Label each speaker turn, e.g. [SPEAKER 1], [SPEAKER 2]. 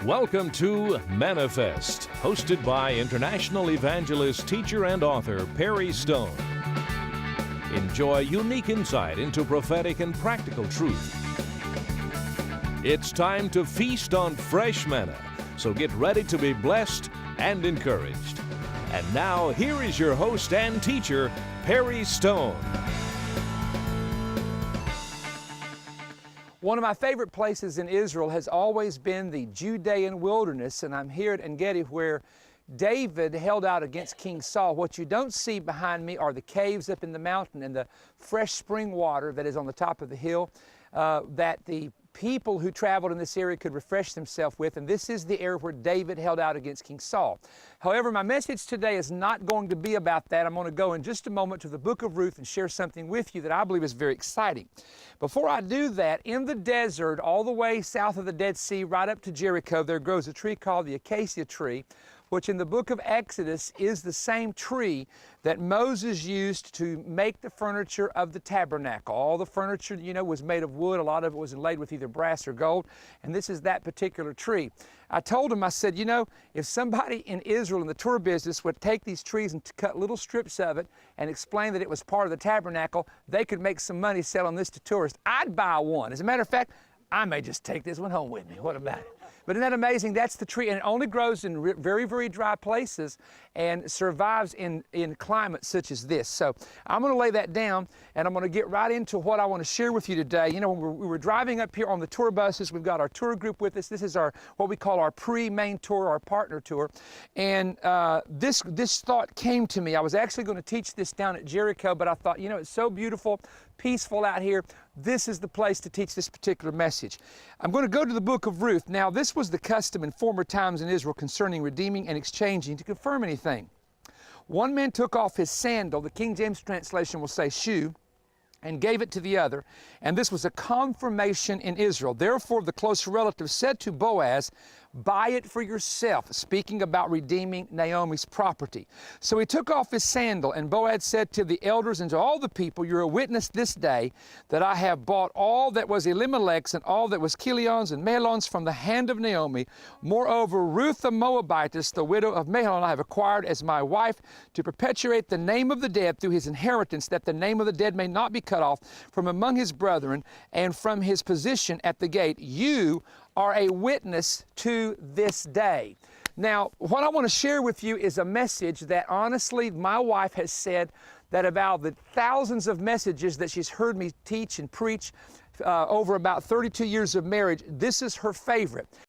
[SPEAKER 1] Welcome to Manifest, hosted by international evangelist, teacher, and author Perry Stone. Enjoy unique insight into prophetic and practical truth. It's time to feast on fresh manna, so get ready to be blessed and encouraged. And now, here is your host and teacher, Perry Stone.
[SPEAKER 2] One of my favorite places in Israel has always been the Judean wilderness, and I'm here at En-Gedi where David held out against King Saul. What you don't see behind me are the caves up in the mountain and the fresh spring water that is on the top of the hill that the people who traveled in this area could refresh themselves with, and this is the area where David held out against King Saul. However, my message today is not going to be about that. I'm going to go in just a moment to the book of Ruth and share something with you that I believe is very exciting. Before I do that, in the desert, all the way south of the Dead Sea, right up to Jericho, there grows a tree called the acacia tree, which in the book of Exodus is the same tree that Moses used to make the furniture of the tabernacle. All the furniture, was made of wood. A lot of it was inlaid with either brass or gold, and this is that particular tree. I told him, I said, if somebody in Israel in the tour business would take these trees and cut little strips of it and explain that it was part of the tabernacle, they could make some money selling this to tourists. I'd buy one. As a matter of fact, I may just take this one home with me. What about it? But isn't that amazing? That's the tree, and it only grows in very, very dry places and survives in climates such as this. So I'm going to lay that down, and I'm going to get right into what I want to share with you today. When we were driving up here on the tour buses, we've got our tour group with us. This is what we call our pre-main tour, our partner tour. And this thought came to me. I was actually going to teach this down at Jericho, but I thought, it's so beautiful, peaceful out here. This is the place to teach this particular message. I'm going to go to the book of Ruth. Now, this was the custom in former times in Israel concerning redeeming and exchanging to confirm anything. One man took off his sandal, the King James translation will say shoe, and gave it to the other, and this was a confirmation in Israel. Therefore, the close relative said to Boaz, buy it for yourself, speaking about redeeming Naomi's property. So he took off his sandal, and Boaz said to the elders and to all the people, you're a witness this day that I have bought all that was Elimelech's and all that was Chilion's and Mahlon's from the hand of Naomi. Moreover, Ruth the Moabitess, the widow of Mahlon, I have acquired as my wife to perpetuate the name of the dead through his inheritance, that the name of the dead may not be cut off from among his brethren and from his position at the gate. You are a witness to this day. Now, what I want to share with you is a message that honestly my wife has said that about the thousands of messages that she's heard me teach and preach over about 32 years of marriage, this is her favorite.